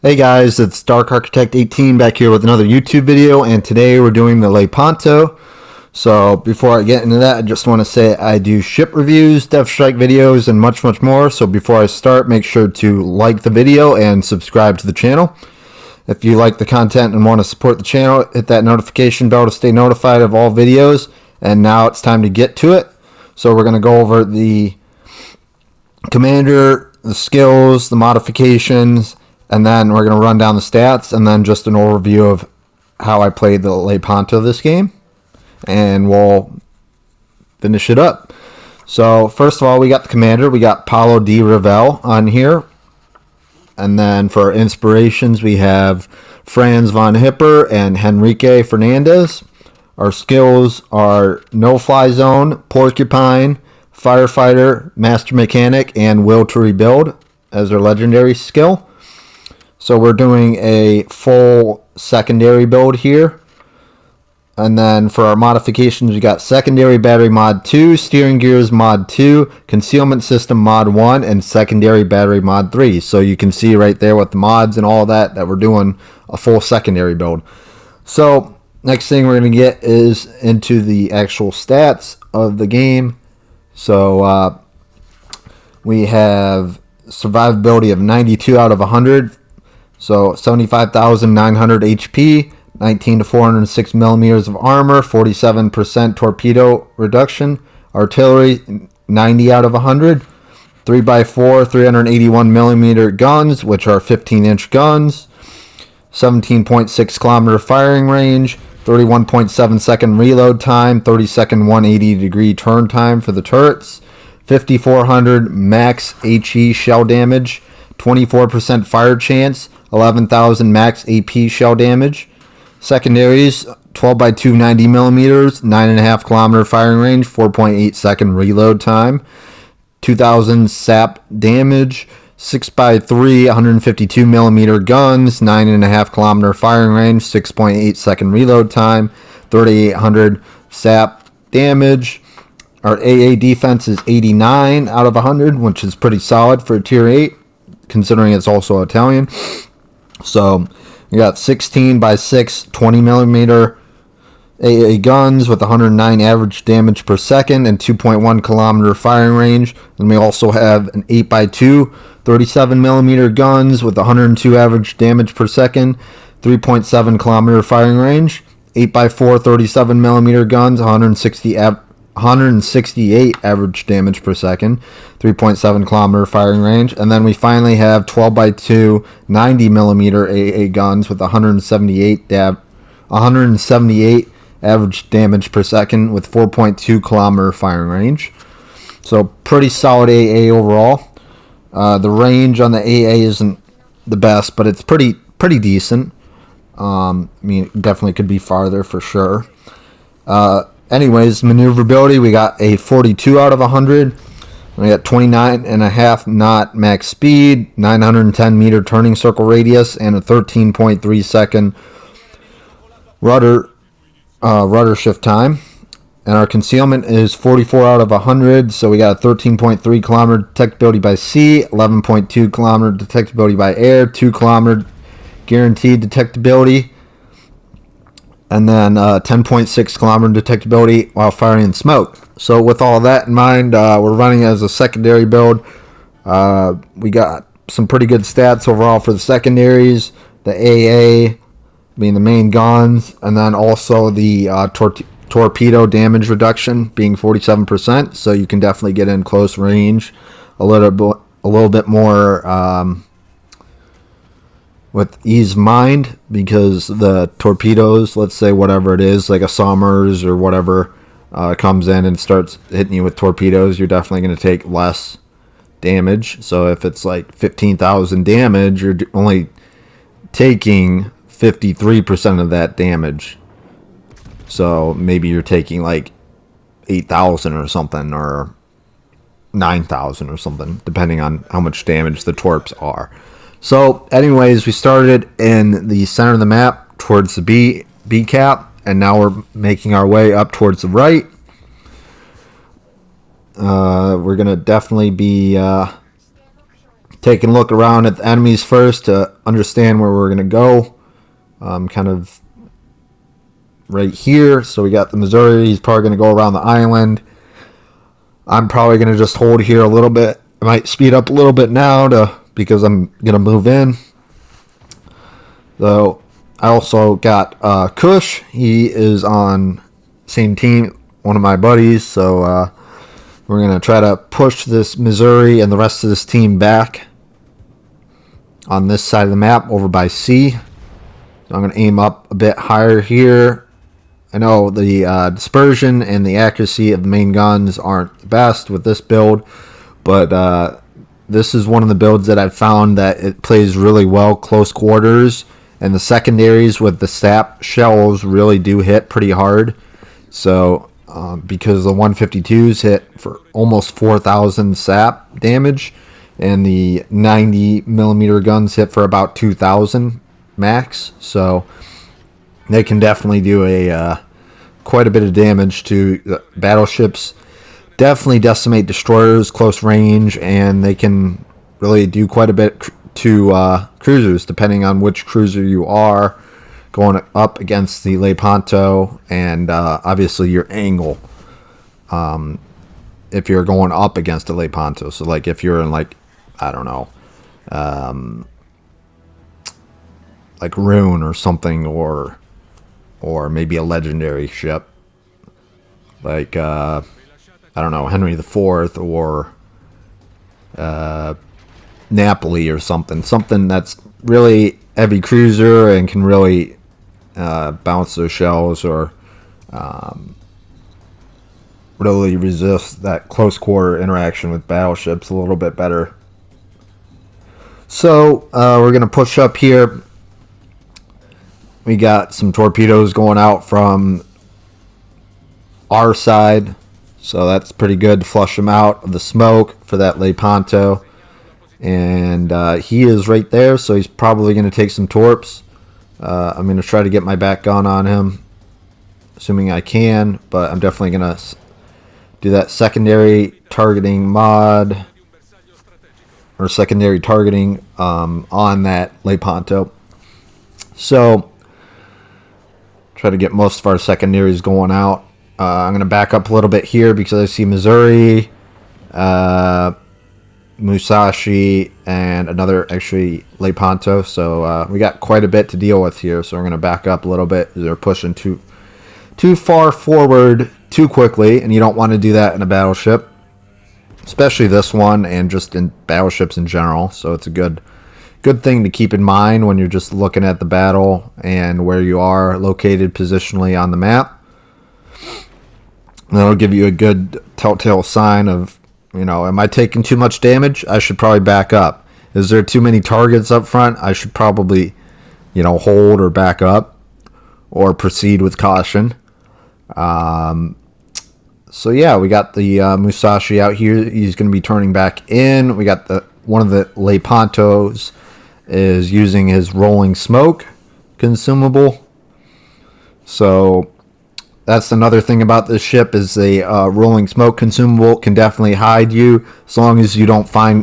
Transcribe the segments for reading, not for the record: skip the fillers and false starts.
Hey guys, it's Dark Architect 18 back here with another YouTube video, and today we're doing the Lepanto. So before I get into that, I just want to say I do ship reviews, Death Strike videos, and much more. So before I start, make sure to like the video and subscribe to the channel. If you like the content and want to support the channel, hit that notification bell to stay notified of all videos. And now it's time to get to it. So we're going to go over the commander, the skills, the modifications, and then we're going to run down the stats, and then just an overview of how I played the Lepanto this game, and we'll finish it up. So first of all, we got the commander. We got Paulo de Revel on here. And then for our inspirations, we have Franz von Hipper and Henrique Fernandez. Our skills are No Fly Zone, Porcupine, Firefighter, Master Mechanic, and Will to Rebuild as our legendary skill. So we're doing a full secondary build here. And then for our modifications, we got secondary battery mod 2, steering gears mod 2, concealment system mod 1, and secondary battery mod 3. So you can see right there with the mods and all that we're doing a full secondary build. So next thing we're going to get is into the actual stats of the game. So we have survivability of 92 out of 100. So 75,900 HP, 19 to 406 millimeters of armor, 47% torpedo reduction. Artillery, 90 out of 100. 3x4, 381 millimeter guns, which are 15-inch guns. 17.6 kilometer firing range, 31.7 second reload time, 30-second 180-degree turn time for the turrets. 5,400 max HE shell damage, 24% fire chance, 11,000 max AP shell damage. Secondaries, 12 by 290 millimeters, 9.5 kilometer firing range, 4.8 second reload time, 2,000 sap damage. 6 by 3 152 millimeter guns, 9.5 kilometer firing range, 6.8 second reload time, 3,800 sap damage. Our AA defense is 89 out of 100, which is pretty solid for a tier 8, considering it's also Italian. So we got 16 by 6 20 millimeter AA guns with 109 average damage per second and 2.1 kilometer firing range. And we also have an 8 by 2 37 millimeter guns with 102 average damage per second, 3.7 kilometer firing range. 8 by 4 37 millimeter guns, 168 average damage per second, 3.7 kilometer firing range. And then we finally have 12 by 2 90 millimeter AA guns with 178 average damage per second with 4.2 kilometer firing range. So pretty solid AA overall. The range on the AA isn't the best, but it's pretty decent. I mean, it definitely could be farther for sure. Anyways, maneuverability, we got a 42 out of 100. We got 29.5 knot max speed, 910 meter turning circle radius, and a 13.3 second rudder shift time. And our concealment is 44 out of 100, so we got a 13.3 kilometer detectability by sea, 11.2 kilometer detectability by air, 2 kilometer guaranteed detectability, and then 10.6 kilometer detectability while firing in smoke. So with all that in mind, we're running as a secondary build. We got some pretty good stats overall for the secondaries, the AA being the main guns, and then also the torpedo damage reduction being 47%, so you can definitely get in close range a little bit more with ease of mind, because the torpedoes, let's say whatever it is, like a Somers or whatever, comes in and starts hitting you with torpedoes, you're definitely going to take less damage. So if it's like 15,000 damage, you're only taking 53% of that damage. So maybe you're taking like 8,000 or something, or 9,000 or something, depending on how much damage the torps are. So anyways, we started in the center of the map towards the B cap, and now we're making our way up towards the right. We're going to definitely be taking a look around at the enemies first to understand where we're going to go. Kind of right here. So we got the Missouri. He's probably going to go around the island. I'm probably going to just hold here a little bit. I might speed up a little bit now because I'm going to move in. So I also got Kush. He is on same team, one of my buddies. So we're going to try to push this Missouri and the rest of this team back on this side of the map over by C. So I'm going to aim up a bit higher here. I know the dispersion and the accuracy of the main guns aren't the best with this build, but this is one of the builds that I've found that it plays really well close quarters, and the secondaries with the sap shells really do hit pretty hard. So because the 152s hit for almost 4,000 sap damage, and the 90 millimeter guns hit for about 2,000 max, so they can definitely do a quite a bit of damage to battleships. Definitely decimate destroyers close range, and they can really do quite a bit to cruisers, depending on which cruiser you are going up against the Lepanto, and obviously your angle. If you're going up against a Lepanto, so like if you're in like, I don't know, like Rune or something, or maybe a legendary ship like I don't know, Henry the Fourth or Napoli or something that's really heavy cruiser and can really bounce those shells or really resist that close quarter interaction with battleships a little bit better. So we're going to push up here. We got some torpedoes going out from our side, so that's pretty good to flush them out of the smoke for that Lepanto. And he is right there, so he's probably going to take some torps. I'm going to try to get my back gun on him, assuming I can, but I'm definitely going to do that secondary targeting mod, or secondary targeting on that Lepanto. So try to get most of our secondaries going out. I'm going to back up a little bit here because I see Missouri, Musashi, and another actually Lepanto. So we got quite a bit to deal with here. So we're going to back up a little bit. They're pushing too far forward too quickly, and you don't want to do that in a battleship, especially this one and just in battleships in general. So it's a good thing to keep in mind when you're just looking at the battle and where you are located positionally on the map. And that'll give you a good telltale sign of, am I taking too much damage? I should probably back up. Is there too many targets up front? I should probably, hold or back up or proceed with caution. So yeah, we got the Musashi out here. He's going to be turning back in. We got one of the Lepantos is using his rolling smoke consumable. So that's another thing about this ship, is the rolling smoke consumable can definitely hide you as long as you don't fire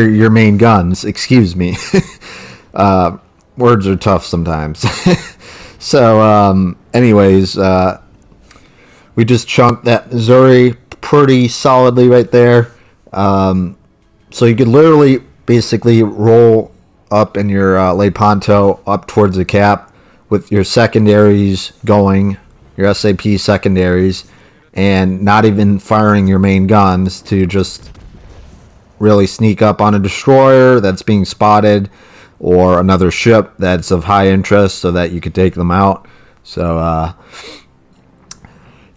your main guns. Excuse me. Words are tough sometimes. So anyways, we just chunked that Missouri pretty solidly right there. So you could literally basically roll up in your Lepanto up towards the cap with your secondaries going, your SAP secondaries, and not even firing your main guns to just really sneak up on a destroyer that's being spotted or another ship that's of high interest so that you could take them out. So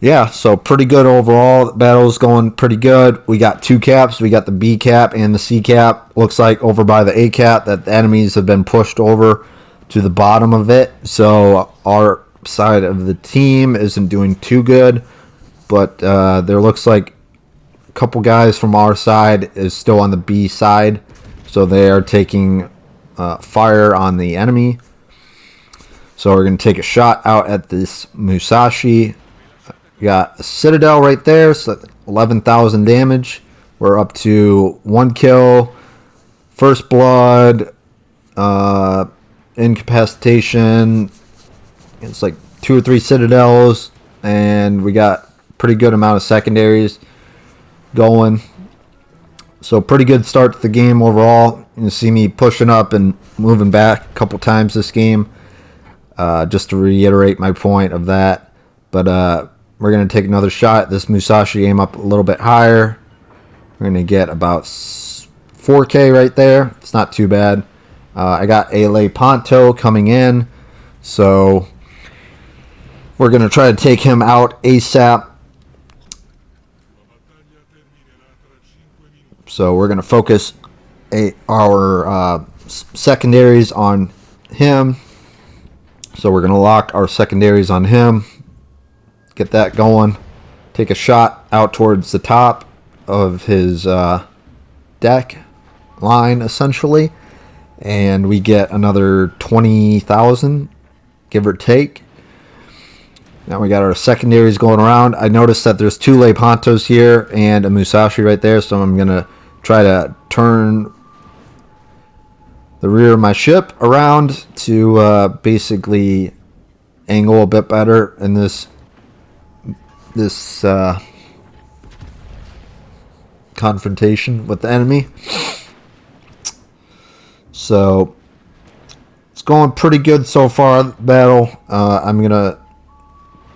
yeah, so pretty good overall. The battle's going pretty good. We got two caps. We got the B cap and the C cap. Looks like over by the A cap that the enemies have been pushed over to the bottom of it. So our side of the team isn't doing too good. But there looks like a couple guys from our side is still on the B side. So they are taking fire on the enemy. So we're going to take a shot out at this Musashi. We got a Citadel right there, so 11,000 damage. We're up to 1 kill, first blood, incapacitation. It's like 2 or 3 citadels, and we got pretty good amount of secondaries going. So pretty good start to the game overall. You see me pushing up and moving back a couple times this game, just to reiterate my point of that. But we're going to take another shot. This Musashi aim up a little bit higher. We're going to get about 4K right there. It's not too bad. I got a Lepanto coming in, so we're going to try to take him out ASAP. So we're going to focus our secondaries on him. So we're going to lock our secondaries on him. Get that going. Take a shot out towards the top of his deck line, essentially. And we get another 20,000, give or take. Now we got our secondaries going around. I noticed that there's 2 Lepantos here and a Musashi right there. So I'm going to try to turn the rear of my ship around to basically angle a bit better in this confrontation with the enemy. So it's going pretty good so far, the battle. I'm going to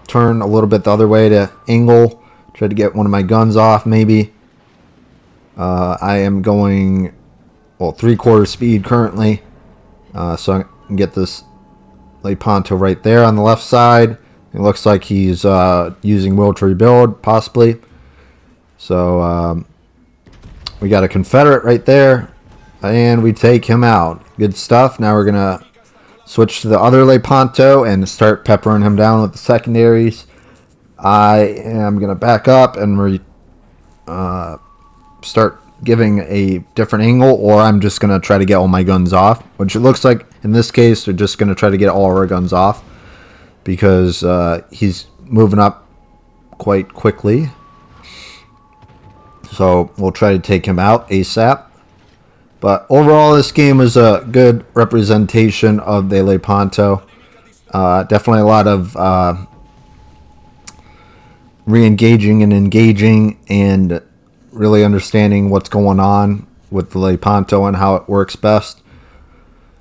turn a little bit the other way to angle, try to get one of my guns off maybe. I am going, well, 3/4 speed currently, so I can get this Lepanto right there on the left side. It looks like he's using will to rebuild, possibly. So we got a Confederate right there, and we take him out. Good stuff. Now we're going to switch to the other Lepanto and start peppering him down with the secondaries. I am going to back up and start giving a different angle, or I'm just going to try to get all my guns off, which it looks like in this case they're just going to try to get all our guns off because he's moving up quite quickly. So we'll try to take him out ASAP. But overall, this game was a good representation of the Lepanto. Definitely a lot of re-engaging and engaging and really understanding what's going on with the Lepanto and how it works best.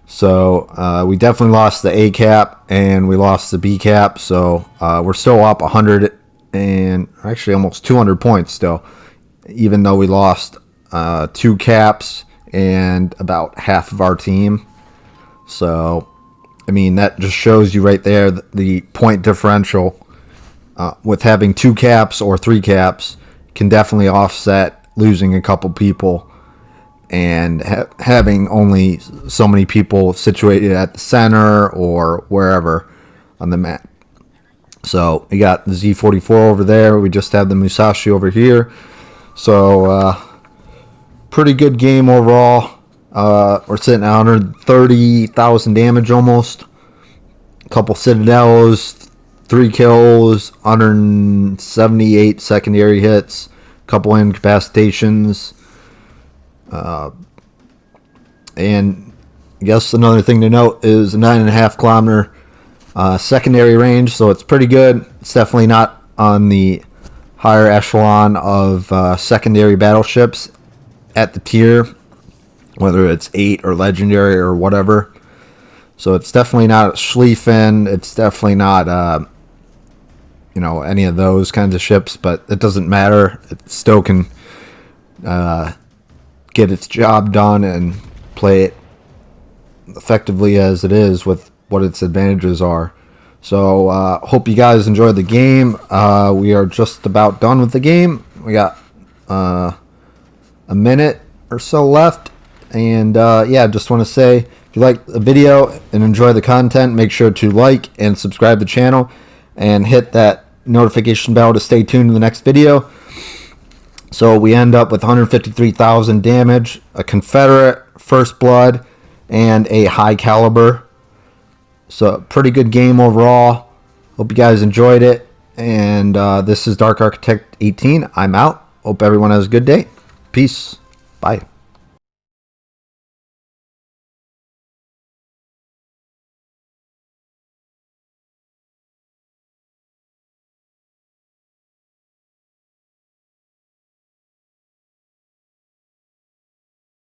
So we definitely lost the A cap and we lost the B cap. So we're still up 100 and actually almost 200 points still, even though we lost 2 caps and about half of our team. So I mean, that just shows you right there the point differential with having 2 caps or 3 caps can definitely offset losing a couple people and having only so many people situated at the center or wherever on the map. So we got the Z44 over there. We just have the Musashi over here. So pretty good game overall. We're sitting at 130,000 damage almost. A couple citadels, 3 kills, 178 secondary hits, a couple incapacitations. And I guess another thing to note is a 9.5 kilometer secondary range, so it's pretty good. It's definitely not on the higher echelon of secondary battleships at the tier, whether it's 8 or legendary or whatever. So it's definitely not Schlieffen. It's definitely not any of those kinds of ships, but it doesn't matter. It still can get its job done and play it effectively as it is with what its advantages are. So hope you guys enjoyed the game. We are just about done with the game. We got a minute or so left, and just want to say, if you like the video and enjoy the content, make sure to like and subscribe to the channel and hit that notification bell to stay tuned to the next video. So we end up with 153,000 damage, a Confederate, first blood, and a high caliber. So pretty good game overall. Hope you guys enjoyed it. And this is Dark Architect 18. I'm out. Hope everyone has a good day. Peace. Bye.